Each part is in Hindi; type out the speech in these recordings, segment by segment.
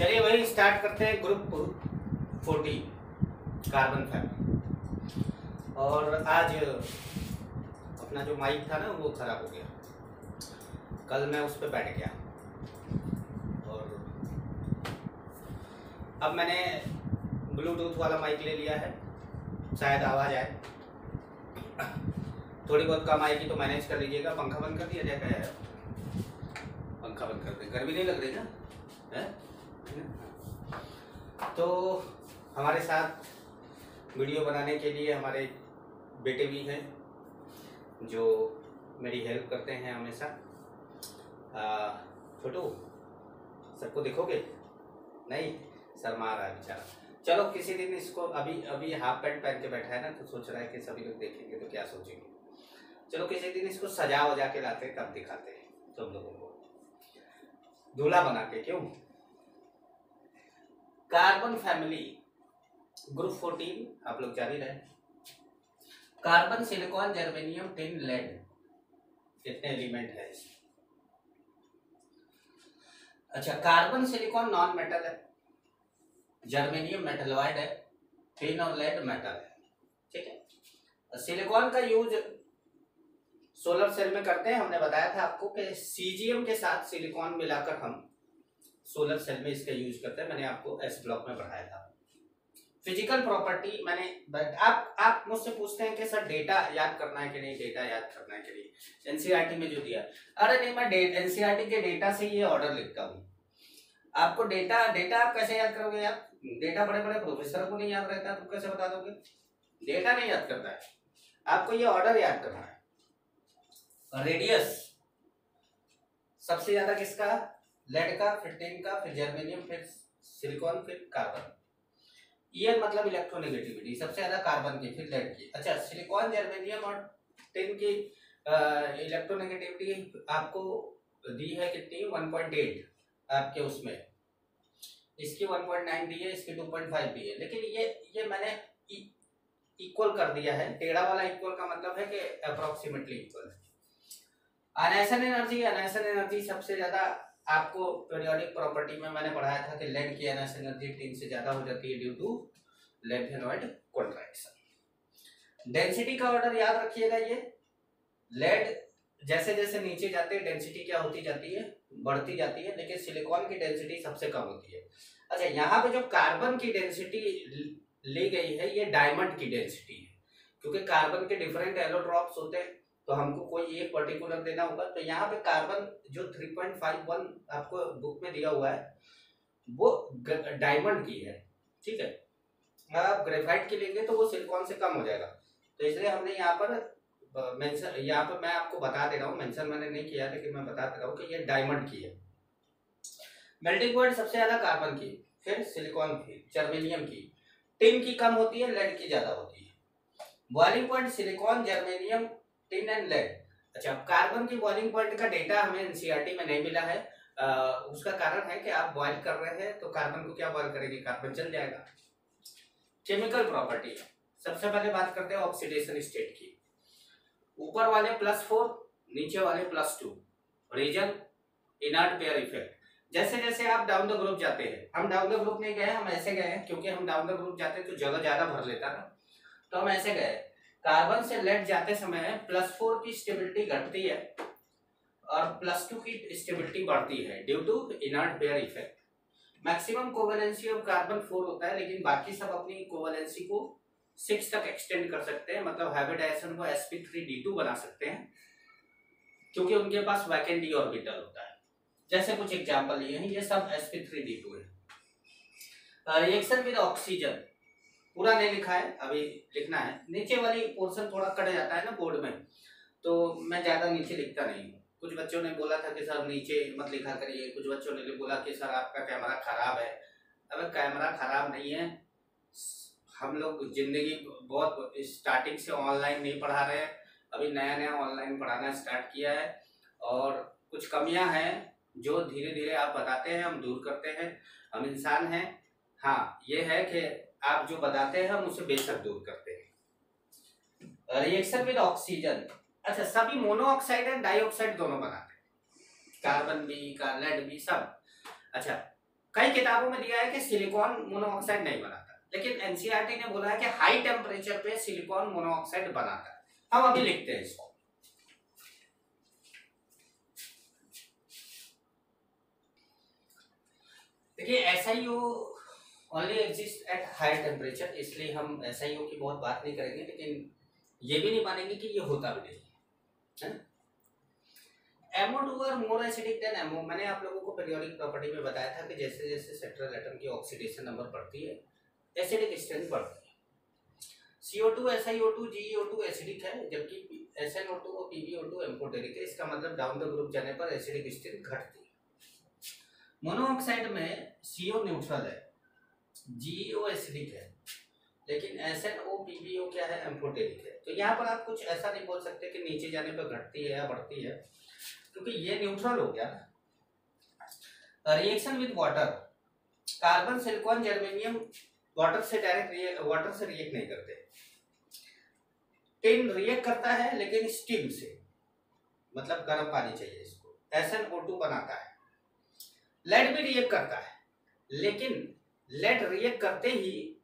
चलिए वही स्टार्ट करते हैं। Group 14 carbon family. और आज अपना जो माइक था ना वो ख़राब हो गया। कल मैं उस पर बैठ गया और अब मैंने ब्लूटूथ वाला माइक ले लिया है, शायद आवाज़ आए। थोड़ी बहुत कम आएगी तो मैनेज कर लीजिएगा। पंखा बंद कर दिया जाएगा यार, पंखा बंद कर दे, गर्मी नहीं लग रही ना है? तो हमारे साथ वीडियो बनाने के लिए हमारे बेटे भी हैं जो मेरी हेल्प करते हैं हमेशा। छोटू सबको देखोगे? नहीं, शर्मा रहा है बेचारा। चलो किसी दिन इसको, अभी हाफ पैंट पहन के बैठा है ना, तो सोच रहा है कि सभी लोग देखेंगे तो क्या सोचेंगे। चलो किसी दिन इसको सजा वजा के लाते हैं, तब दिखाते हैं सब लोगों को, दूल्हा बना के। क्यों? कार्बन फैमिली ग्रुप 14 आप लोग जारी रहे। Carbon, silicon, germanium, tin, lead, कितने एलिमेंट है इसमें? अच्छा, कार्बन सिलिकॉन नॉन मेटल है, जर्मेनियम मेटलॉइड है, टिन और लेड मेटल है। ठीक है। सिलिकॉन का यूज सोलर सेल में करते हैं। हमने बताया था आपको कि सीजियम के साथ सिलिकॉन मिलाकर हम सोलर सेल में इसका यूज करते हैं। मैंने आपको एस ब्लॉक में पढ़ाया था। फिजिकल प्रॉपर्टी मैंने, आप मुझसे पूछते हैं कि सर डेटा याद करना है कि नहीं, डेटा याद करना है कि नहीं, एनसीईआरटी में जो दिया। अरे नहीं, मैं एनसीईआरटी के डेटा से ये ऑर्डर लिखता हूँ। आपको डेटा आप कैसे याद करोगे यार? डेटा बड़े बड़े प्रोफेसर को नहीं याद रहता, तुम कैसे बता दोगे? डेटा नहीं याद करता है, आपको ये ऑर्डर याद करना है। रेडियस सबसे ज्यादा किसका? लेड का, फिर टिन का, फिर जर्मेनियम, फिर सिलिकॉन, फिर कार्बन। ये मतलब इलेक्ट्रोनेगेटिविटी सबसे ज्यादा कार्बन की, फिर लेड की। अच्छा, सिलिकॉन, जर्मेनियम और टिन की इलेक्ट्रोनेगेटिविटी आपको दी है कितनी? 1.8 आपके उसमें। इसकी 1.9 दी है, इसकी 2.5 दी है। लेकिन ये मैंने इक्वल कर दिया है। टेढ़ा वाला इक्वल का मतलब है कि अप्रोक्सीमेटली इक्वल है। अनायसन एनर्जी सबसे ज्यादा आपको पीरियोडिक प्रॉपर्टी में मैंने पढ़ाया था कि लेड की अनायसन एनर्जी टिन से ज्यादा हो जाती है due to lanthanoid contraction. Density का ऑर्डर याद रखिएगा। ये लेड जैसे जैसे नीचे जाते हैं डेंसिटी क्या होती जाती है? बढ़ती जाती है। लेकिन सिलिकॉन की डेंसिटी सबसे कम होती है। अच्छा, यहाँ पे जो कार्बन की डेंसिटी ली गई है ये डायमंड की डेंसिटी है, क्योंकि कार्बन के डिफरेंट एलोट्रॉप्स होते हैं तो हमको कोई एक पर्टिकुलर देना होगा। तो यहाँ पे कार्बन जो 3.51 आपको बुक में दिया हुआ है वो डायमंड की है। ठीक है। आप ग्रेफाइट की लेंगे तो वो सिलिकॉन से कम हो जाएगा। तो इसलिए हमने यहाँ पर मेंशन, यहाँ पर मैं आपको बता दे रहा हूँ, मेंशन मैंने नहीं किया लेकिन मैं बता दे रहा हूँ कि ये डायमंड की है। मेल्टिंग पॉइंट सबसे ज्यादा कार्बन की, फिर सिलिकॉन की, जर्मेनियम की, टिन की कम होती है, लेड की ज्यादा होती है। Boiling point silicon, germanium, tin and lead. अच्छा, कार्बन की बॉइलिंग पॉइंट का डेटा हमें एनसीईआरटी में नहीं मिला है। उसका कारण है कि आप बॉइल कर रहे हैं तो कार्बन को क्या बॉइल करेंगे? कार्बन जल जाएगा। केमिकल प्रॉपर्टी सबसे पहले बात करते हैं ऑक्सीडेशन स्टेट की। ऊपर वाले +4, नीचे वाले +2। Reason inert pair effect. जैसे जैसे आप डाउन द ग्रुप जाते हैं, हम डाउन द ग्रुप नहीं गए, हम ऐसे गए हैं, क्योंकि हम डाउन द ग्रुप जाते तो जगह ज्यादा भर लेता ना, तो हम ऐसे गए। कार्बन से लेड जाते समय +4 की स्टेबिलिटी घटती है और +2 की स्टेबिलिटी बढ़ती है due to inert pair effect. Maximum covalency of carbon 4 होता है, लेकिन बाकी सब अपनी कोवेलेंसी को 6 तक एक्सटेंड कर सकते हैं, मतलब हाइब्रिडाइजेशन को sp3d2 बना सकते हैं, क्योंकि उनके पास वैकेंट d ऑर्बिटल होता है। जैसे कुछ एग्जांपल लिए हैं, ये सब sp3d2 है। रिएक्शन विद ऑक्सीजन पूरा नहीं लिखा है, अभी लिखना है। नीचे वाली पोर्शन थोड़ा कट जाता है ना बोर्ड में, तो मैं ज्यादा नीचे लिखता नहीं हूँ। कुछ बच्चों ने बोला था कि सर नीचे मत लिखा करिए, कुछ बच्चों ने बोला कि सर आपका कैमरा खराब है। अब कैमरा खराब नहीं है, हम लोग जिंदगी बहुत स्टार्टिंग से ऑनलाइन नहीं पढ़ा रहे हैं, अभी नया नया ऑनलाइन पढ़ाना स्टार्ट किया है, और कुछ कमियां हैं जो धीरे धीरे आप बताते हैं, हम दूर करते हैं। हम इंसान हैं। हाँ, ये है कि आप जो बताते हैं हम उसे बेशक दूर करते हैं। रिएक्शन विद ऑक्सीजन, अच्छा सभी मोनोऑक्साइड एंड डाइऑक्साइड दोनों बनाते हैं, कार्बन भी, लेड भी, सब। अच्छा, कई किताबों में दिया है कि सिलिकॉन मोनोऑक्साइड नहीं बनाता, लेकिन एनसीईआरटी ने बोला है कि हाई टेम्परेचर पे सिलिकॉन मोनोऑक्साइड बनाता है। हम अभी लिखते हैं इसको। देखिए SiO only exist at high temperature, इसलिए हम SiO की बहुत बात नहीं करेंगे, लेकिन ये भी नहीं मानेंगे कि ये होता भी नहीं है। MO2 are more acidic than MO। मैंने आप लोगों को पीरियोडिक प्रॉपर्टी में बताया था कि जैसे जैसे सेंट्रल एटम की ऑक्सीडेशन नंबर बढ़ती है, एसिडिक स्ट्रेंथ बढ़ती है। CO2 SiO2 GeO2 एसिडिक है, जबकि SnO2 और PbO2 एम्फोटेरिक है। इसका मतलब डाउन द ग्रुप जाने पर एसिडिक स्ट्रेंथ घटती है। मोनोऑक्साइड में CO न्यूट्रल है, GeO एसिडिक है, लेकिन SnO PbO क्या है, एम्फोटेरिक है। तो यहाँ पर आप कुछ ऐसा नहीं बोल सकते कि नीचे जाने पर घटती है या बढ़ती है, क्योंकि ये न्यूट्रल हो गया ना। Reaction with water, carbon silicon germanium water से रिएक्ट नहीं करते। टिन रिएक्ट करता है लेकिन स्टीम से, मतलब गर्म पानी चाहिए इसको। SnO2 बनाता है। लेड भी रिएक्ट करता है, लेकिन लेड रिएक्ट करते ही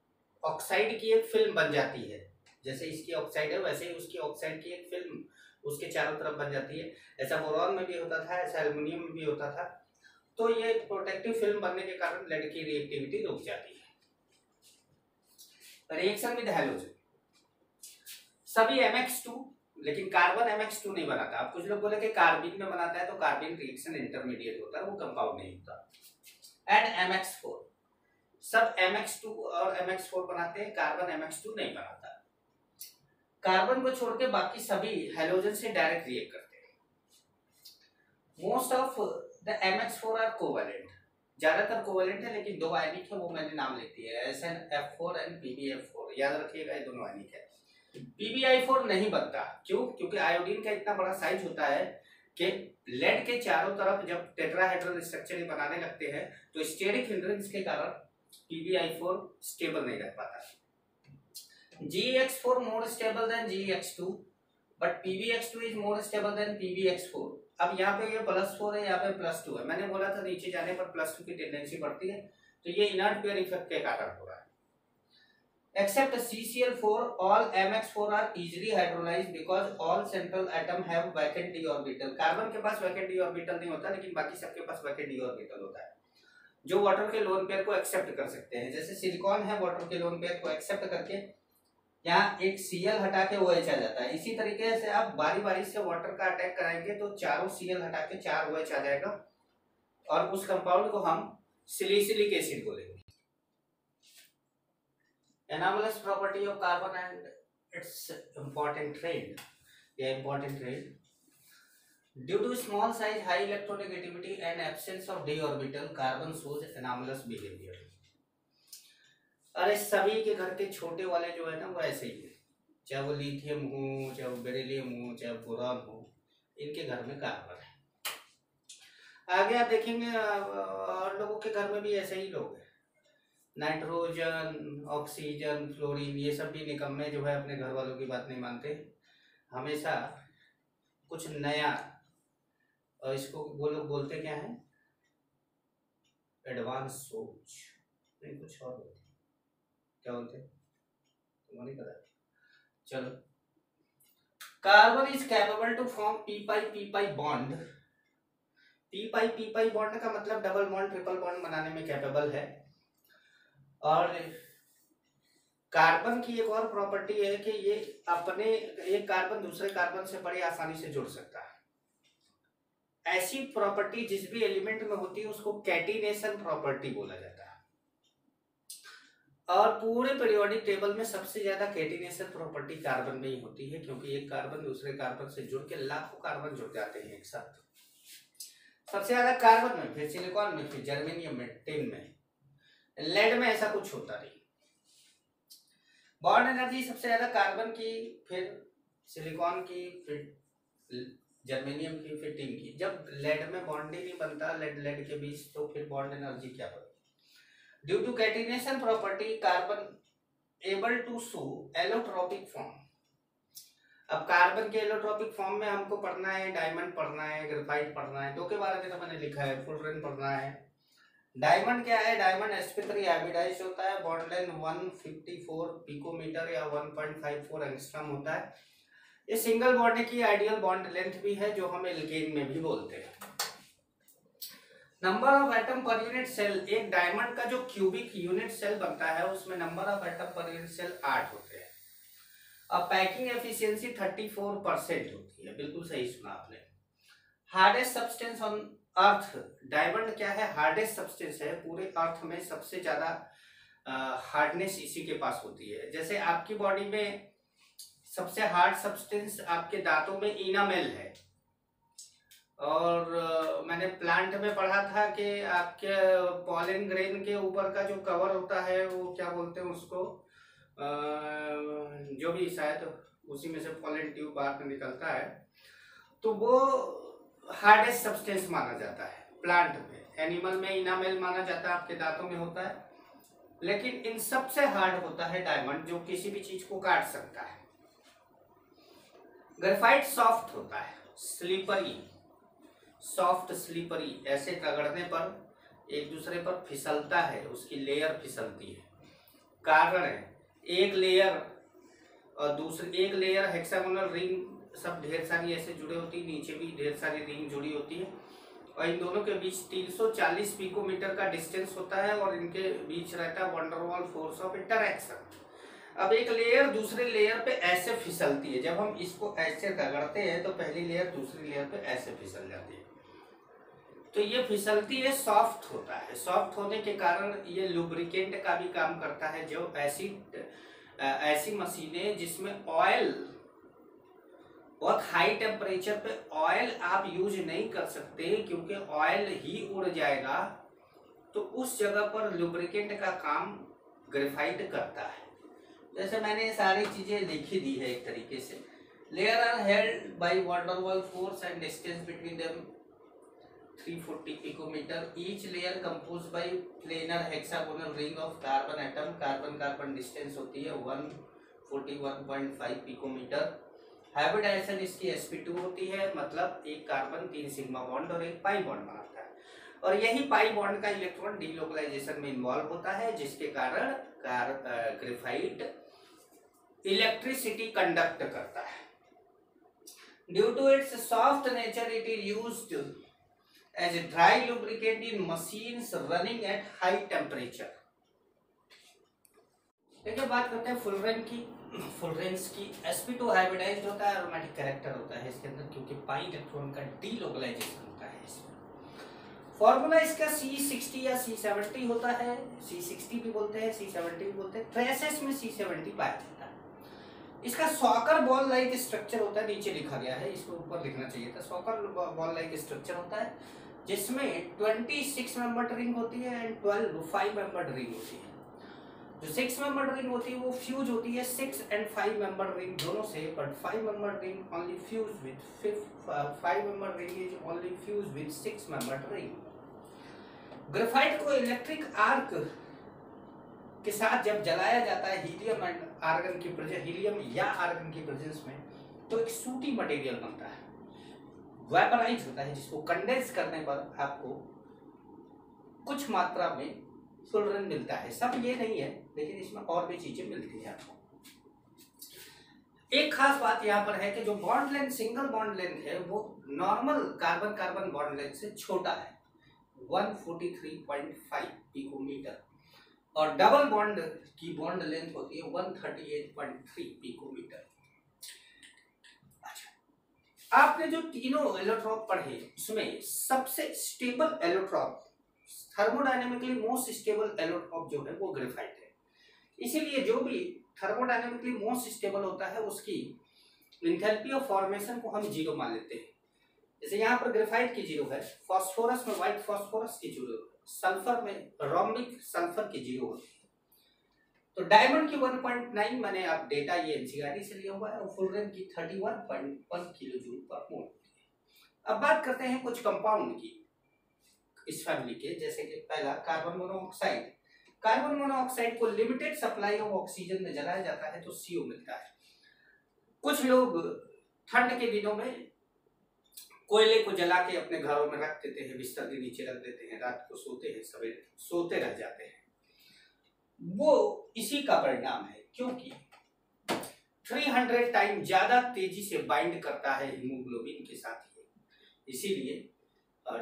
ऑक्साइड की एक फिल्म बन जाती है। जैसे इसकी ऑक्साइड है वैसे ही उसकी ऑक्साइड की एक फिल्म उसके चारों तरफ बन जाती है। ऐसा बोरॉन में भी होता था, ऐसा एल्युमिनियम में भी होता था। तो ये प्रोटेक्टिव फिल्म बनने के कारण लेड की रिएक्टिविटी रुक जाती है। रिएक्शन विद हैलोजन, सभी MX2, लेकिन कार्बन MX2 नहीं बनाता। अब कुछ लोग बोले कि कार्बिन में बनाता है, तो कार्बिन रिएक्शन इंटरमीडिएट होता है, वो कंपाउंड नहीं होता। एंड MX4, सब MX2 और MX4 बनाते हैं, कार्बन MX2 नहीं बनाता। कार्बन को छोड़ के बाकी सभी हैलोजन से डायरेक्ट रिएक्ट करते हैं। Most of the MX4 are covalent, ज्यादातर कोवेलेंट है, लेकिन दो आयनिक है, वो मैंने नाम लिख दिया है, SnF4 एंड PbF4। याद रखिएगा ये दोनों आयनिक है। PbI4 नहीं बनता, क्यों? क्योंकि आयोडीन का इतना बड़ा साइज होता है कि लेड के चारों तरफ जब टेट्राहेड्रल स्ट्रक्चर बनाने लगते हैं तो स्टेरिक हिंड्रेंस के कारण PbI4 स्टेबल नहीं रह पाता। GeX4 more stable than GeX2, but PbX2 is more stable than PbX4। अब यहाँ पे ये +4 है, यहाँ पे +2 है। मैंने बोला था नीचे जाने पर +2 की टेंडेंसी बढ़ती है, तो ये इनर्ट पेयर इफेक्ट के कारण हो रहा है। Except CCl4, all MX4 are easily hydrolyzed because all central atom have vacant d orbital। Carbon के पास vacant d orbital नहीं होता, लेकिन बाकी सबके पास vacant d orbital होता है, जो वाटर के लोन पेयर को एक्सेप्ट कर सकते हैं। जैसे सिलिकॉन है, वाटर के लोन पेयर को एक्सेप्ट करके यहाँ एक Cl हटा के OH आ जाता है। इसी तरीके से आप बारी बारी से वाटर का अटैक कराएंगे तो चारों Cl हटा के 4 OH आ जाएगा, और उस कंपाउंड को हम सिलिसिलिक एसिड बोलेंगे। Anomalous property of carbon and its important trade, yeah, important trade. Due to small size, high electronegativity and absence of d orbital, carbon shows anomalous behavior। अरे सभी के घर के छोटे वाले जो है ना वो ऐसे ही है, चाहे वो लिथियम हो, चाहे वो बेरिलियम हो, चाहे बोरॉन हो, इनके घर में कार्बन है। आगे आप देखेंगे और लोगों के घर में भी ऐसे ही लोग हैं। नाइट्रोजन, ऑक्सीजन, फ्लोरीन, ये सब भी निकम्मे जो है अपने घर वालों की बात नहीं मानते, हमेशा कुछ नया, और इसको वो लोग बोलते क्या है, एडवांस सोच, नहीं कुछ और बोलते, क्या बोलते तुमको नहीं पता? चलो, carbon is capable to form P bond. P bond का मतलब डबल बॉन्ड, ट्रिपल बॉन्ड बनाने में कैपेबल है। और कार्बन की एक और प्रॉपर्टी है कि ये अपने एक कार्बन दूसरे कार्बन से बड़ी आसानी से जुड़ सकता है। ऐसी प्रॉपर्टी जिस भी एलिमेंट में होती है उसको कैटिनेशन प्रॉपर्टी बोला जाता है। और पूरे पीरियोडिक टेबल में सबसे ज्यादा कैटिनेशन प्रॉपर्टी कार्बन में ही होती है, क्योंकि एक कार्बन दूसरे कार्बन से जुड़ के लाखों कार्बन जुड़ जाते हैं एक साथ। सबसे ज्यादा कार्बन में, फिर सिलिकॉन में, फिर जर्मेनियम में, टिन में। लेड में ऐसा कुछ होता नहीं। बॉन्ड एनर्जी सबसे ज्यादा कार्बन की, फिर सिलिकॉन की, फिर जर्मेनियम की, फिर टिन की। जब लेड में बॉन्ड ही नहीं बनता लेड के बीच, तो फिर बॉन्ड एनर्जी क्या बनेगी? Due to catenation property, carbon able to show allotropic form. अब कार्बन के एलोट्रोपिक फॉर्म में हमको पढ़ना है, डायमंड पढ़ना है, ग्रेफाइट पढ़ना है। दो के बारे में तो मैंने लिखा है, फुलरेन पढ़ना है, डायमंड क्या है? डायमंड sp3 हाइब्रिडाइज्ड होता है, बॉन्ड लेंथ 154 पिकोमीटर या 1.54 एंगस्ट्रॉम होता है। ये सिंगल बॉन्ड की आइडियल बॉन्ड लेंथ भी है, जो हम एल्केन में भी बोलते हैं। Number of atom per unit cell, एक डायमंड का जो क्यूबिक यूनिट सेल बनता है उसमें number of atom per unit cell 8 होते हैं। अब पैकिंग एफिशिएंसी 34% होती है, बिल्कुल सही सुना आपने। Hardest substance on earth, diamond क्या है? हार्डेस्ट सब्सटेंस है, पूरे अर्थ में सबसे ज्यादा हार्डनेस इसी के पास होती है। जैसे आपकी बॉडी में सबसे हार्ड सब्सटेंस आपके दांतों में इनामेल है, और मैंने प्लांट में पढ़ा था कि आपके पॉलन ग्रेन के ऊपर का जो कवर होता है वो क्या बोलते हैं उसको, जो भी, शायद उसी में से पॉलन ट्यूब बाहर में निकलता है, तो वो हार्डेस्ट सब्सटेंस माना जाता है प्लांट में। एनिमल में इनामेल माना जाता है, आपके दांतों में होता है, लेकिन इन सबसे हार्ड होता है डायमंड, जो किसी भी चीज को काट सकता है। ग्रेफाइट सॉफ्ट होता है, स्लीपरी, सॉफ्ट स्लीपरी, ऐसे रगड़ने पर एक दूसरे पर फिसलता है, उसकी लेयर फिसलती है। कारण है एक लेयर और दूसरी, एक लेयर हेक्सागोनल रिंग सब ढेर सारी ऐसे जुड़े होती है, नीचे भी ढेर सारी रिंग जुड़ी होती है, और इन दोनों के बीच 340 पिकोमीटर का डिस्टेंस होता है, और इनके बीच रहता है वंडरवॉल फोर्स ऑफ इंटरैक्शन। अब एक लेयर दूसरे लेयर पे ऐसे फिसलती है, जब हम इसको ऐसे रगड़ते हैं तो पहली लेयर दूसरी लेयर पे ऐसे फिसल जाती है, तो ये फिसलती है, सॉफ्ट होता है। सॉफ्ट होने के कारण ये लुब्रिकेंट का भी काम करता है। जो ऐसी मशीनें जिसमें ऑयल, बहुत हाई टेम्परेचर पे ऑयल आप यूज नहीं कर सकते क्योंकि ऑयल ही उड़ जाएगा, तो उस जगह पर लुब्रिकेंट का काम ग्रेफाइट करता है। जैसे मैंने सारी चीजें लिखी दी है एक तरीके से। Layer are held by van Waal force and distance between them 340 picometer. Each layer composed by planar hexagonal ring of carbon atom. Carbon carbon distance होती है 141.5 पिकोमीटर। हाइब्रिडाइजेशन इसकी sp2 होती है, मतलब एक कार्बन 3 सिग्मा बॉन्ड और एक पाई बॉन्ड बनाता है, और यही पाई बॉन्ड का इलेक्ट्रॉन डीलोकलाइजेशन में इन्वॉल्व होता है, जिसके कारण ग्रेफाइट इलेक्ट्रिसिटी कंडक्ट करता है। Due to its soft nature it is used as a dry lubricant in machines running at high temperature. देखिए बात करते हैं फुलरेन की। फुलरेंस की sp2 हाइब्रिडाइज्ड होता है, एरोमेटिक कैरेक्टर होता है इसके अंदर, क्योंकि पाई इलेक्ट्रॉन का डीलोकलाइजेशन होता है इसमें। फॉर्मूला इसका C60 या C70 होता है, C60 भी बोलते हैं, C70 भी बोलते हैं। ट्रेसेस में C70 पाया जाता है। इसका सॉकर बॉल लाइक स्ट्रक्चर होता है, नीचे लिखा गया है, इसको ऊपर लिखना चाहिए था। सॉकर बॉल लाइक स्ट्रक्चर होता है जिसमें 26 मेंबर्ड रिंग होती है एंड 12 5 मेंबर्ड रिंग होती है। जो 6 मेंबर्ड रिंग होती है वो फ्यूज होती है 6 एंड 5 मेंबर्ड रिंग दोनों से, but 5 membered ring only fuse with 5 membered ring is only fuse with 6 membered ring. Graphite को इलेक्ट्रिक आर्क के साथ जब जलाया जाता है हीलियम एंड आर्गन की प्रेजेंस, हीलियम या आर्गन की प्रेजेंस में, तो एक सूटी मटेरियल बनता है, वेपराइज होता है, जिसको कंडेंस करने पर आपको कुछ मात्रा में फुलरेन मिलता है। सब ये नहीं है, लेकिन इसमें और भी चीजें मिलती है आपको। एक खास बात यहाँ पर है कि जो bond length, single bond length है, वो normal carbon carbon bond length से छोटा है, 143.5 पिकोमीटर, और डबल बॉन्ड की बॉन्ड लेंथ होती है 138.3 पिकोमीटर। अच्छा, आपने जो तीनों एलोट्रॉप पढ़े उसमें सबसे stable allotrope, thermodynamically most stable allotrope जो है वो ग्रेफाइट है। इसीलिए जो भी थर्मोडायनेमिकली मोस्ट स्टेबल होता है उसकी एंथैल्पी ऑफ फॉर्मेशन को हम जीरो मान लेते हैं। जैसे यहाँ पर ग्रेफाइट की जीरो है, फास्फोरस में व्हाइट फास्फोरस की जीरो, सल्फर में रोम्बिक सल्फर की जीरो होती है। तो डायमंड की 1.9 मैंने आप डेटा ये एनसीईआरटी से लिया हुआ है, और फुलरेन की 31.1 किलो जूल पर मोल होती है। अब बात करते हैं कुछ कंपाउंड की इस फैमिली के, जैसे कि पहला कार्बन मोनोऑक्साइड। कार्बन मोनोऑक्साइड को लिमिटेड सप्लाई ऑफ ऑक्सीजन में जलाया जाता है तो CO मिलता है। कुछ लोग ठंड के दिनों में कोयले को जला के अपने घरों में रख देते हैं, बिस्तर के नीचे रख देते हैं, रात को सोते हैं, सवेरे सोते रह जाते हैं। वो इसी का परिणाम है, क्योंकि 300 टाइम ज्यादा तेजी से बाइंड करता है हीमोग्लोबिन के साथ ही, इसीलिए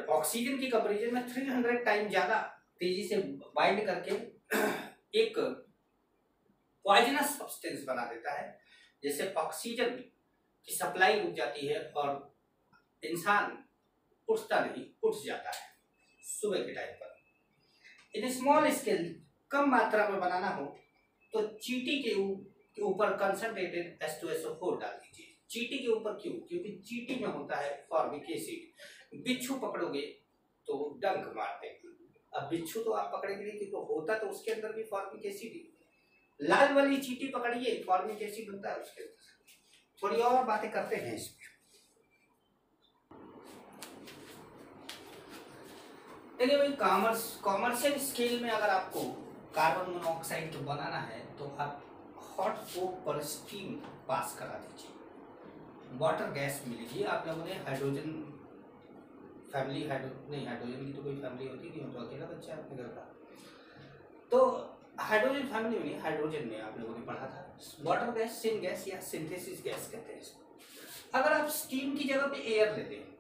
ऑक्सीजन की कंपैरिजन में 300 टाइम ज्यादा तेजी से बाइंड करके एक पॉइजनस सब्सटेंस बना देता है, जिससे ऑक्सीजन की सप्लाई रुक जाती है और इंसान उठता नहीं, उठ जाता है सुबह के टाइम पर। इन स्मॉल स्केल कम मात्रा में बनाना हो तो चींटी के ऊपर कंसंट्रेटेड H2SO4 डाल दीजिए। चींटी के ऊपर क्यों? क्योंकि चींटी में होता है फॉर्मिक एसिड। बिच्छू पकड़ोगे तो डंक मारते हैं। अब बिच्छू तो आप पकड़ेंगे नहीं, क्योंकि होता तो उसके अंदर भी फॉर्मिक एसिड ही। लाल वाली चींटी पकड़िए, फॉर्मिक एसिड होता है उसके अंदर। थोड़ी और बातें करते हैं इसमें। देखिए भाई, कॉमर्शियल स्केल में अगर आपको कार्बन मोनोऑक्साइड बनाना है तो आप हॉट कोक पर स्टीम पास करा दीजिए, वाटर गैस मिलेगी। आप लोगों ने हाइड्रोजन फैमिली, हाइड्रोजन की तो कोई फैमिली होती नहीं, तो अकेला बच्चा है अपने घर का, तो हाइड्रोजन फैमिली में नहीं, हाइड्रोजन में आप लोगों ने पढ़ा था वाटर गैस, सिन गैस या सिंथेसिस गैस कहते हैं इसको। अगर आप स्टीम की जगह पे एयर लेते हैं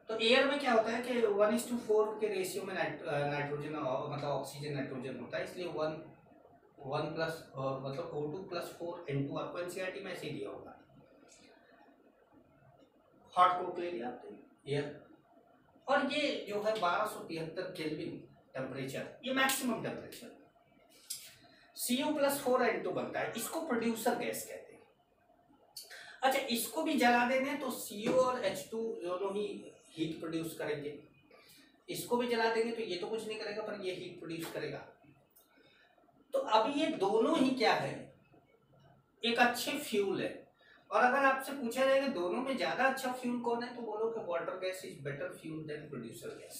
तो एयर में क्या होता है कि 1:4 के रेशियो में नाइट्रोजन मतलब ऑक्सीजन नाइट्रोजन होता है, इसलिए 1 प्लस मतलब O2 + 4 N2 आपको एनसीईआरटी में ऐसे ही दिया होगा। हॉट कोक ले लिया आपने एयर, और ये जो है 1273 केल्विन टेम्परेचर, ये मैक्सिमम टेम्परेचर। Cu+4N2 बनता है, इसको प्रोड्यूसर गैस कहते हैं। अच्छा, इसको भी जला देंगे तो CO और H2 दोनों ही हीट प्रोड्यूस करेंगे। इसको भी जला देंगे तो ये तो कुछ नहीं करेगा, पर ये हीट प्रोड्यूस करेगा। तो अब ये दोनों ही क्या है, एक अच्छे फ्यूल है। और अगर आपसे पूछा जाएगा दोनों में ज्यादा अच्छा फ्यूल कौन है, तो बोलो कि water gas is better fuel than producer gas.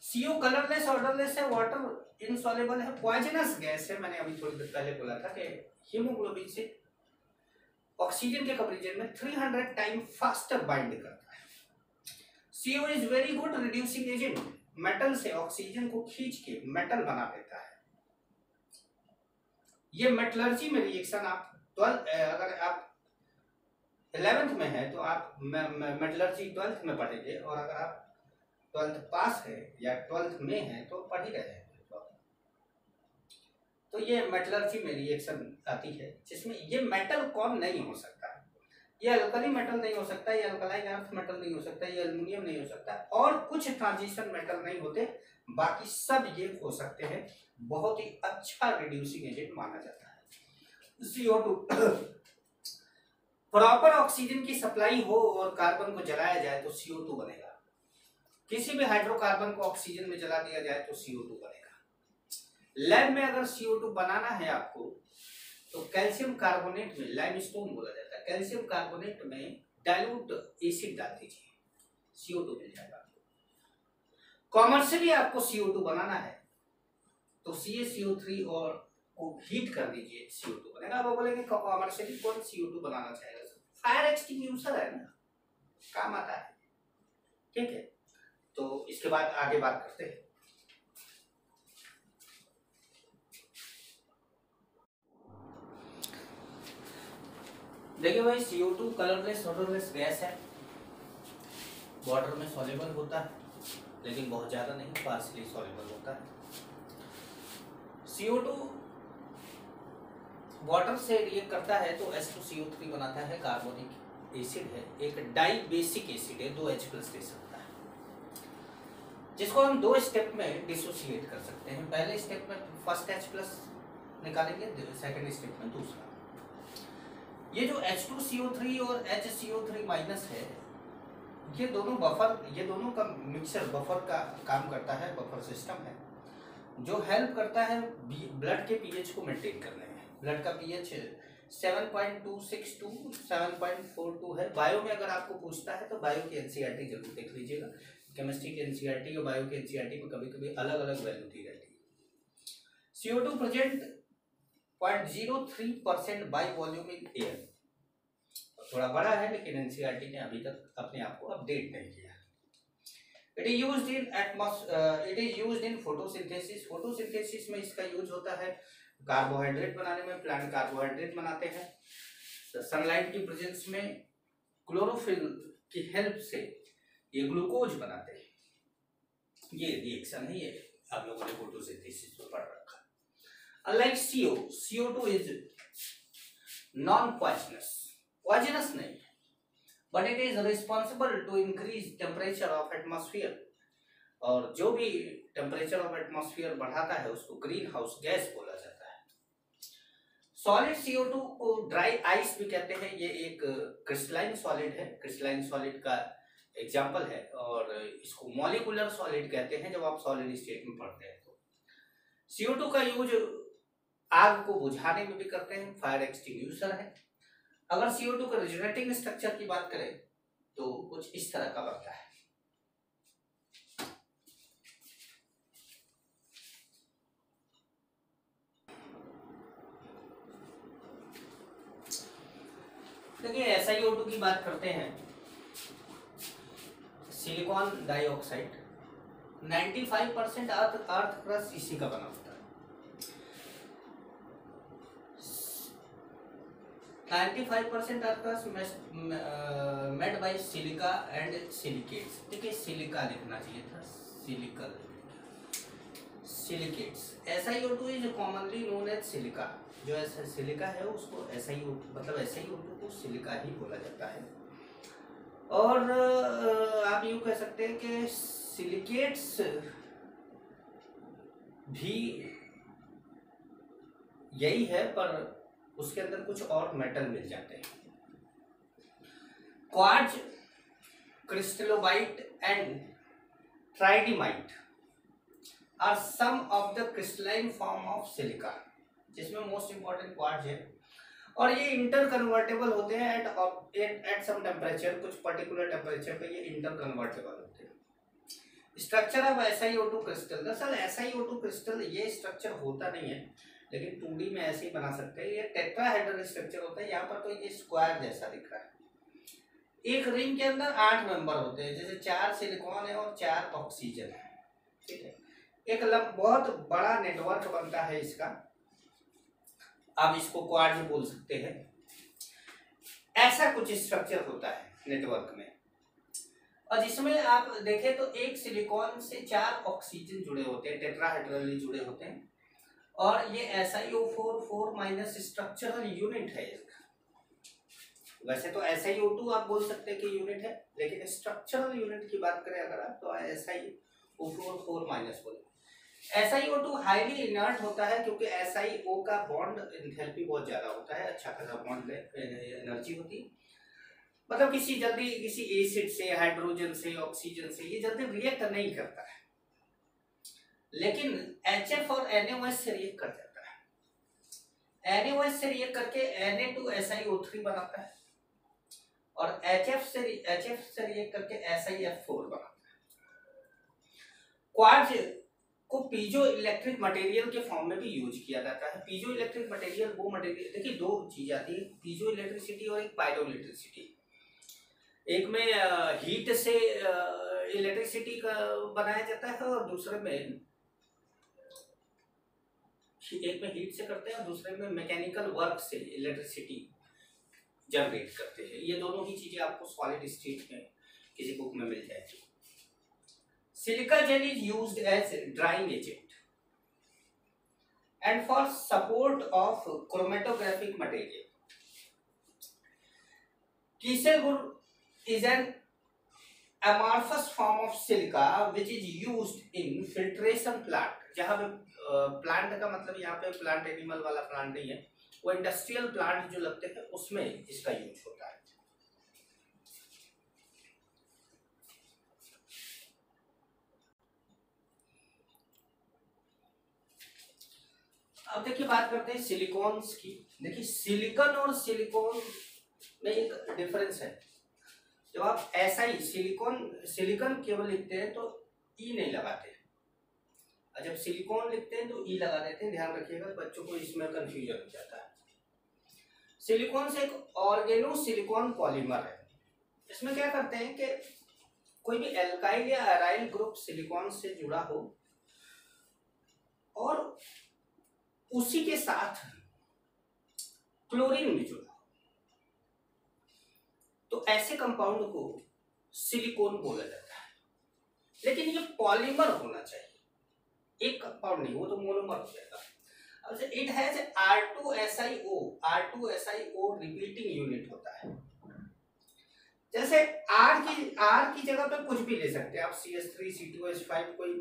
CO colourless, odourless है, वाटर इनसॉल्युबल है, पॉइजनस गैस है। मैंने अभी थोड़ी देर पहले बोला था कि हीमोग्लोबिन से ऑक्सीजन के कंपैरिजन में 300 टाइम फास्टर बाइंड करता है। CO is very good reducing agent, metal से ऑक्सीजन को खींच के मेटल बना देता है। ये मेटलर्जी में रिएक्शन आप अगर आप 11th में है तो आप मेटलर्जी 12th में पढ़ेंगे, और अगर आप 12th पास है या 12th में है तो पढ़ ही रहे हैं। तो ये मेटलर्जी में रिएक्शन आती है, जिसमें ये मेटल कौन नहीं हो सकता, ये अल्कली मेटल नहीं हो सकता, ये अल्कलाइन अर्थ मेटल नहीं हो सकता, ये एल्युमिनियम नहीं हो सकता, और कुछ ट्रांजिशन मेटल नहीं होते, बाकी सब ये हो सकते हैं। बहुत ही अच्छा रिड्यूसिंग एजेंट माना जाता है CO2। प्रॉपर ऑक्सीजन की सप्लाई हो और कार्बन को जलाया जाए तो CO2 बनेगा। किसी भी हाइड्रोकार्बन को ऑक्सीजन में जला दिया जाए तो CO2 बनेगा। लैब में अगर CO2 बनाना है आपको तो कैल्शियम कार्बोनेट में, लाइमस्टोन बोला जाता है, कैल्शियम कार्बोनेट में डाइल्यूट एसिड डाल दीजिए, CO2 मिल जाएगा। कॉमर्शियली आपको CO2 बनाना है तो CaCO3 और को हीट कर दीजिए, CO2 बनेगा। आप बोलेंगे कॉमर्शियली कौन CO2 बनाना चाहेगा? फायर एक्सटिंग्विशर है ना, काम आता है। ठीक है, तो इसके बाद आगे बात करते हैं। देखिए भाई, CO2 कलरलेस ऑडरलेस गैस है, वाटर में सॉल्युबल होता है, लेकिन बहुत ज्यादा नहीं, पार्शियली सॉल्युबल होता है। CO2 वाटर से रिएक्ट करता है तो H2CO3 बनाता है, कार्बोनिक एसिड है, एक डाई बेसिक एसिड है, 2H+ दे सकता है, जिसको हम 2 स्टेप में डिसोसिएट कर सकते हैं। पहले स्टेप में फर्स्ट H+ निकालेंगे, सेकंड स्टेप में दूसरा। ये जो H2CO3 और HCO3- है, ये दोनों बफर, ये दोनों का मिक्सचर बफर का काम करता है, बफर सिस्टम है जो हेल्प करता है ब्लड के पीएच को मेंटेन करने में। ब्लड का पीएच 7.262 टू 7.42 है। बायो में अगर आपको पूछता है तो बायो की एनसीईआरटी जरूर देख लीजिएगा। केमिस्ट्री की एनसीईआरटी और बायो की एनसीईआरटी में कभी कभी अलग अलग वैल्यू दी रहती है। CO2 present 0.03% by volume in air. थोड़ा बड़ा है, लेकिन एनसीईआरटी ने अभी तक अपने आप को अपडेट नहीं किया। It is used in photosynthesis. Photosynthesis में इसका यूज होता है कार्बोहाइड्रेट बनाने में, प्लांट कार्बोहाइड्रेट बनाते हैं। सनलाइट की प्रेजेंस में क्लोरोफिल की हेल्प से ये ग्लूकोज बनाते हैं। ये रिएक्शन है, ये आप लोगों ने फोटोसिंथेसिस में पढ़ रखा। Unlike CO2 is non poisonous नहीं है, but it is responsible to increase temperature of atmosphere, और जो भी टेम्परेचर ऑफ एटमॉस्फेयर बढ़ाता है उसको ग्रीन हाउस गैस बोला जाता है। सॉलिड CO2 को ड्राई आइस भी कहते हैं। ये एक क्रिस्टलाइन सॉलिड है, क्रिस्टलाइन सॉलिड का एग्जाम्पल है, और इसको मॉलिकुलर सॉलिड कहते हैं जब आप सॉलिड स्टेट में पढ़ते हैं। तो CO2 का यूज आग को बुझाने में भी करते हैं, फायर एक्सटिंग्विशर है। अगर CO2 का रिजनेटिंग स्ट्रक्चर की बात करें तो कुछ इस तरह का बनता है। देखिए SiO2 की बात करते हैं, सिलिकॉन डाइऑक्साइड 95% अर्थ क्रस्ट इसी का बना होता है। 95% earth crust made by silica and silicates. देखिए सिलिका लिखना चाहिए था, silicates. SiO2 is commonly known as silica. जो ऐसा सिलिका है उसको SiO2 मतलब SiO2 को सिलिका ही बोला जाता है। और आप यूँ कह सकते हैं कि सिलिकेट्स भी यही है, पर उसके अंदर कुछ और मेटल मिल जाते हैं। Quartz, cristobalite and tridymite are some of the crystalline form of silica, जिसमें मोस्ट इंपॉर्टेंट क्वार्ट्ज है, और ये इंटर कन्वर्टेबल होते हैं एट सम टेम्परेचर। कुछ पर्टिकुलर टेम्परेचर पे ये इंटर कन्वर्टेबल होते हैं। स्ट्रक्चर ऑफ SiO2 क्रिस्टल, दरअसल SiO2 क्रिस्टल ये स्ट्रक्चर होता नहीं है, लेकिन 2D में ऐसे ही बना सकते हैं। ये टेट्राहेड्रल स्ट्रक्चर होता है। यहाँ पर तो ये स्क्वायर जैसा दिख रहा है। एक रिंग के अंदर 8 मेंबर होते हैं, जैसे 4 सिलिकॉन है और 4 ऑक्सीजन है, ठीक है। एक बहुत बड़ा नेटवर्क बनता है इसका, आप इसको क्वार्ट्ज बोल सकते हैं। ऐसा कुछ स्ट्रक्चर होता है नेटवर्क में, और जिसमें आप देखें तो एक सिलिकॉन से 4 ऑक्सीजन जुड़े होते हैं, टेट्राहेड्रली जुड़े होते हैं, और ये SiO4 स्ट्रक्चरल यूनिट है इसका। वैसे तो SiO2 आप बोल सकते हैं कि यूनिट है, लेकिन स्ट्रक्चरल यूनिट की बात करें अगर आप तो SiO4 बोले। SiO2 हाईली इनर्ट होता है, क्योंकि SiO का बॉन्ड एंथैल्पी बहुत ज्यादा होता है, अच्छा खासा बॉन्ड एनर्जी होती है। मतलब किसी एसिड से, हाइड्रोजन से, ऑक्सीजन से ये जल्दी रिएक्ट नहीं करता है, लेकिन HF और NaOH से रिएक्ट कर जाता है। NaOH से रिएक्ट करके Na2SiO3 बनाता है, और HF से रिएक्ट करके SiF4 बनाता है। क्वार्ट्ज को पीजो इलेक्ट्रिक मटेरियल के फॉर्म में भी यूज किया जाता है। पीजो इलेक्ट्रिक मटेरियल वो मटेरियल, देखिए 2 चीज आती है, पीजो इलेक्ट्रिसिटी और एक पायरो इलेक्ट्रिसिटी। एक में हीट से इलेक्ट्रिसिटी का बनाया जाता है, और दूसरे में एक में हीट से करते हैं और दूसरे में मैकेनिकल वर्क से इलेक्ट्रिसिटी जनरेट करते हैं। ये दोनों ही चीजें आपको सॉलिड स्टेट में किसी बुक में मिल जाएगी। Silica gel is used as drying agent and for support of chromatographic material. Kiesel is an amorphous form of silica which is used in filtration plant। जहाँ पे प्लांट का मतलब यहाँ पे प्लांट एनिमल वाला प्लांट नहीं है, वो इंडस्ट्रियल प्लांट जो लगते हैं उसमें इसका यूज होता है। अब देखिए बात करते हैं सिलिकॉन्स की। देखिए सिलिकॉन और सिलिकॉन में एक डिफरेंस है। जब आप ऐसा ही सिलिकॉन केवल लिखते हैं तो ई नहीं लगाते, और जब सिलिकॉन लिखते हैं तो ई लगा देते हैं। ध्यान रखिएगा, बच्चों को इसमें कंफ्यूजन हो जाता है। सिलिकॉन से एक ऑर्गेनो सिलिकॉन पॉलीमर है। इसमें क्या करते हैं कि कोई भी एल्काइल या अराइल ग्रुप सिलिकॉन से जुड़ा हो और उसी के साथ क्लोरीन भी जुड़ा हो, तो ऐसे कंपाउंड को सिलिकॉन बोला जाता है। लेकिन ये पॉलीमर होना चाहिए, एक कंपाउंड नहीं, वो तो मोनोमर हो जाएगा। अब it has R2SiO, R2SiO repeating unit होता है। जैसे R की जगह पे कुछ भी ले सकते हैं आप, CH3, C2H5, कोई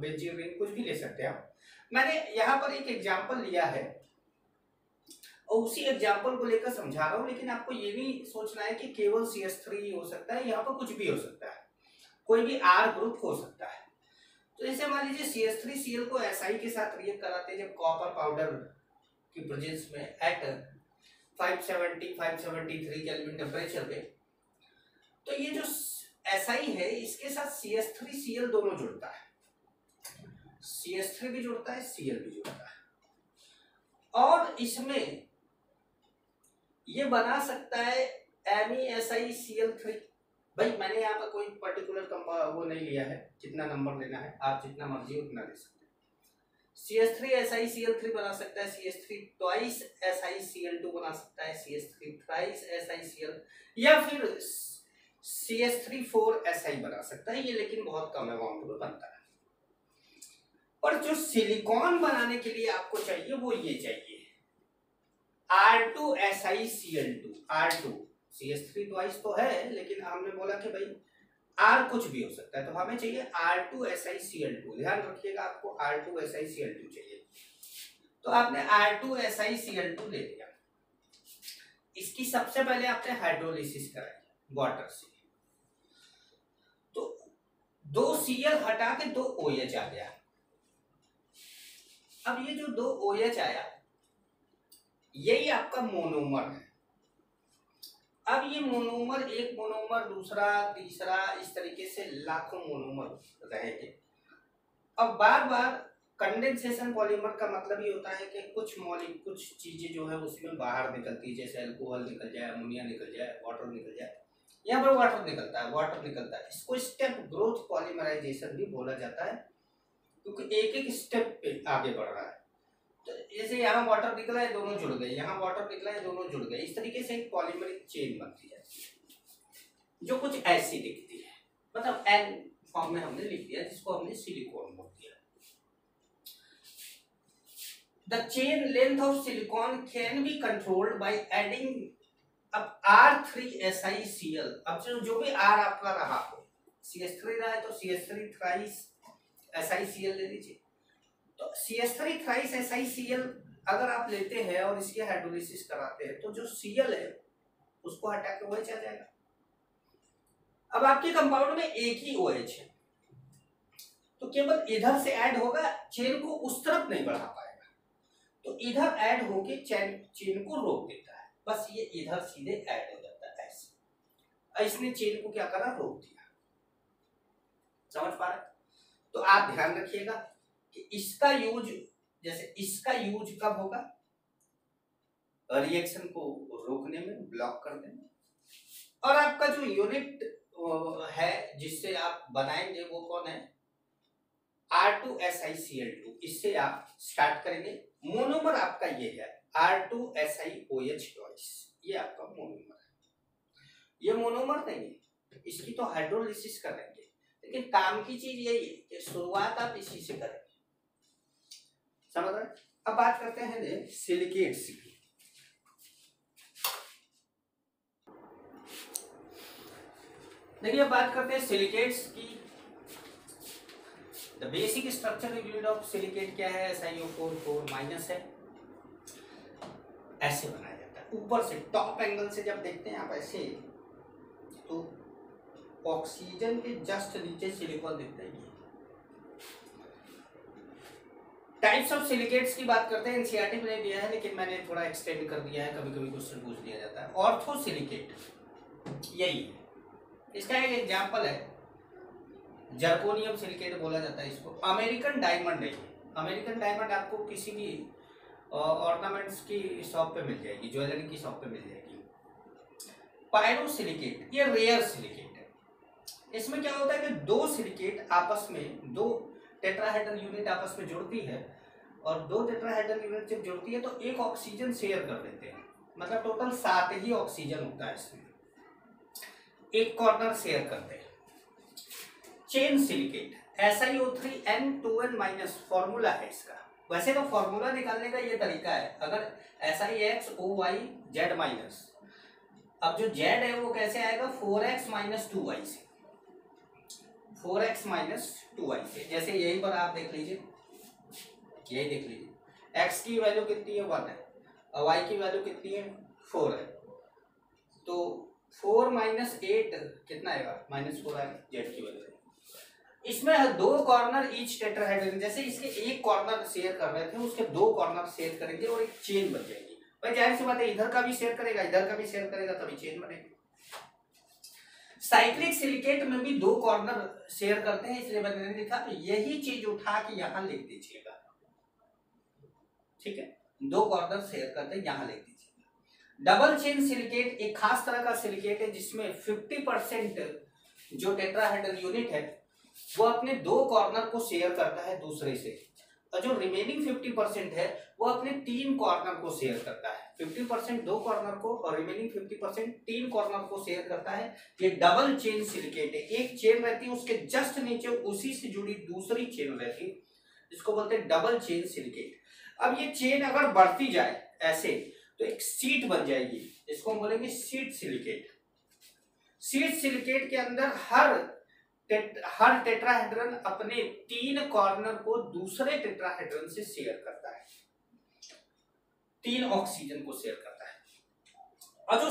बेंजीन रिंग, कुछ भी ले सकते हैं आप। मैंने यहाँ पर एक एग्जांपल लिया है और उसी एग्जांपल को लेकर समझा रहा हूँ, लेकिन आपको ये नहीं सोचना है कि केवल CH3 हो सकता है, यहाँ पर कुछ भी हो सकता है, कोई भी R ग्रुप हो सकता है। तो जैसे मान लीजिए CH3Cl को Si के साथ रिएक्ट कराते हैं जब कॉपर पाउडर की प्रेजेंस में एट 573 केल्विन टेम्परेचर पे, तो ये जो Si है इसके साथ CH3Cl दोनों जुड़ता है, CH3 भी जुड़ता है, Cl भी जुड़ता है, और इसमें ये बना सकता है MeSiCl3। भाई मैंने यहाँ पर कोई पर्टिकुलर वो नहीं लिया है, कितना नंबर लेना है आप जितना मर्जी उतना ले सकते हैं। CH3SiCl3 बना सकता है, CH3 twice SiCl2 बना सकता है, CH3 thrice SiCl, या फिर CH3 4Si बना सकता है। ये लेकिन बहुत कम अमाउंट में बनता है। और जो सिलिकॉन बनाने के लिए आपको चाहिए वो ये चाहिए R2SiCl2। R2 CH3 twice तो है, लेकिन हमने बोला कि भाई R कुछ भी हो सकता है, तो हमें चाहिए R2SiCl2। ध्यान रखिएगा, आपको R2SiCl2 चाहिए। तो आपने R2SiCl2 ले लिया, इसकी सबसे पहले आपने हाइड्रोलिसिस कराई वाटर से, तो 2 Cl हटा के 2 OH आ गया। अब ये जो 2 OH आया यही आपका मोनोमर है। अब ये मोनोमर, एक मोनोमर, दूसरा, तीसरा, इस तरीके से लाखों मोनोमर रहेंगे। अब बार बार कंडेंसेशन पॉलीमर का मतलब ये होता है कि कुछ चीजें जो है उसमें बाहर निकलती है, जैसे अल्कोहल निकल जाए, अमोनिया निकल जाए, वाटर निकल जाए। यहाँ पर वाटर निकलता है, इसको स्टेप ग्रोथ पॉलीमराइजेशन भी बोला जाता है, क्योंकि एक एक स्टेप पे आगे बढ़ रहा है। तो जैसे यहाँ वाटर निकला है, दोनों जुड़ गए, यहाँ वाटर निकला है, दोनों जुड़ गए, इस तरीके से एक पॉलीमरिक चेन बनती जाती है जो कुछ ऐसी दिखती है। मतलब N फॉर्म में हमने लिख दिया, जिसको हमने सिलिकॉन बोल दिया। The chain length of silicon can be controlled by adding अब R3SiCl। अब जो भी R आपका रहा हो, CH3 रहा है तो CH3 thrice SiCl ले लीजिए। तो CH3 thrice SiCl अगर आप लेते हैं और इसकी हाइड्रोलिसिस कराते हैं, तो जो Cl है उसको हटा के OH आ जाएगा। अब आपके कंपाउंड में एक ही OH है, तो केवल इधर से ऐड होगा, चेन को उस तरफ नहीं बढ़ा पाएगा, तो इधर ऐड होके चेन को रोक देता है। बस ये इधर सीधे ऐड हो जाता है ऐसे, इसने चेन को क्या करा, रोक दिया। समझ पा रहे? तो आप ध्यान रखिएगा कि इसका यूज, जैसे इसका यूज कब होगा, रिएक्शन को रोकने में, ब्लॉक करने में। और आपका जो यूनिट है जिससे आप बनाएंगे वो कौन है, R2SiCl2। इससे आप स्टार्ट करेंगे। मोनोमर आपका ये है R2SiOH twice, ये आपका मोनोमर है। ये मोनोमर नहीं है, इसकी तो हाइड्रोलिसिस करेंगे, लेकिन काम की चीज यही है कि शुरुआत आप इसी से करेंगे। समझ रहे? अब बात करते हैं सिलिकेट्स की। देखिए अब बात करते हैं सिलिकेट्स की। The basic structure unit of silicate क्या है, SiO4 है। ऐसे बनाया जाता है, ऊपर से टॉप एंगल से जब देखते हैं आप ऐसे, तो ऑक्सीजन के जस्ट नीचे सिलिकॉन दिखता है। टाइप्स ऑफ सिलिकेट्स की बात करते हैं, एनसीईआरटी में दिया है लेकिन मैंने थोड़ा एक्सटेंड कर दिया है, कभी कभी क्वेश्चन पूछ लिया जाता है। ऑर्थो सिलिकेट यही है, इसका एक एग्जांपल है जर्कोनियम सिलिकेट बोला जाता है इसको। अमेरिकन डायमंड है। अमेरिकन डायमंड आपको किसी भी ऑर्नामेंट्स की शॉप पे मिल जाएगी, ज्वेलरी की शॉप पे मिल जाएगी। पायरोसिलिकेट, ये रेयर सिलिकेट है। इसमें क्या होता है कि दो सिलिकेट आपस में, दो टेट्राहेड्रल यूनिट आपस में जुड़ती है, और दो टेट्राहेड्रल यूनिट जब जुड़ती है तो एक ऑक्सीजन शेयर कर देते हैं, मतलब टोटल 7 ही ऑक्सीजन होता है इसमें, एक कॉर्नर शेयर करते हैं। चेन सिलिकेट SiO3N2n- फॉर्मूला है इसका। वैसे तो फॉर्मूला निकालने का ये तरीका है, अगर SiXOYZ-, अब जो Z है वो कैसे आएगा, 4x - 2y से, 4x - 2y से। जैसे यहीं पर आप देख लीजिए, यही देख लीजिए, x की वैल्यू कितनी है 1 है और y की वैल्यू कितनी है 4 है, तो 4 - 8 कितना आएगा, -4 आएगा z की वैल्यू। इसमें दो कॉर्नर ईच टेट्राहेड्रल, जैसे इसके एक कॉर्नर शेयर कर रहे थे, उसके दो कॉर्नर शेयर करेंगे और एक चेन बन जाएगी। भाई जाहिर सी बात है, इधर का भी शेयर करेगा, इधर का भी शेयर करेगा, तभी चेन बनेगी। साइक्लिक सिलिकेट में भी दो कॉर्नर शेयर करते हैं, इसलिए मैंने लिखा, तो यही चीज उठा के यहां लिख दीजिएगा, ठीक है, दो कॉर्नर शेयर करते हैं, यहां लिख दीजिएगा। डबल चेन सिलिकेट एक खास तरह का सिलिकेट है जिसमें 50% जो टेट्राहेड्रल यूनिट है वो अपने दो कॉर्नर को शेयर करता है दूसरे से, और जो रिमेनिंग 50% है वो अपने 3 कॉर्नर को शेयर करता है। 50% दो कॉर्नर को और रिमेनिंग 50% 3 कॉर्नर को शेयर करता है। ये डबल चेन सिलिकेट है, एक चेन रहती है, उसके जस्ट नीचे उसी से जुड़ी दूसरी चेन रहती है, जिसको बोलते हैं डबल चेन सिलिकेट। अब ये चेन अगर बढ़ती जाए ऐसे तो एक सीट बन जाएगी, इसको हम बोलेंगे सीट सिलिकेट। सीट सिलिकेट के अंदर हर टेट्राहेड्रन अपने 3 कॉर्नर को दूसरे टेट्राहेड्रन से शेयर करता है, 3 ऑक्सीजन को शेयर करता है। और जो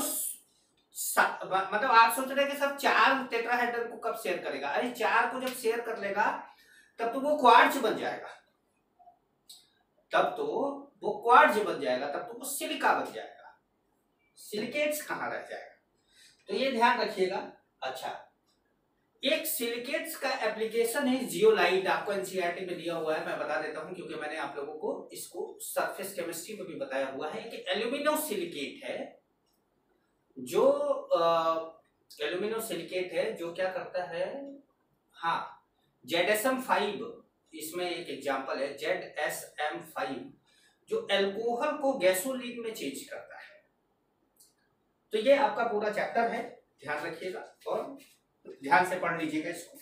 मतलब आप सोच रहे हैं कि सब 4 टेट्राहेड्रन को कब शेयर करेगा, अरे 4 को जब शेयर कर लेगा तब तो वो क्वार्ट्ज बन जाएगा, तब तो वो सिलिका बन जाएगा, सिलिकेट्स कहां रह जाएगा, तो ये ध्यान रखिएगा। अच्छा, एक सिलिकेट्स का एप्लीकेशन है जियोलाइट, आपको एनसीईआरटी में दिया हुआ है, मैं बता देता हूं क्योंकि मैंने आप लोगों को इसको सरफेस केमिस्ट्री में भी बताया हुआ है कि एल्यूमिनो सिलिकेट है, जो एल्यूमिनो सिलिकेट है जो क्या करता है, हाँ, ZSM5, इसमें एक एग्जांपल है ZSM5, जो अल्कोहल को गैसोलीन में चेंज करता है। तो ये आपका पूरा चैप्टर है, ध्यान रखिएगा और ध्यान से पढ़ लीजिएगा इसको।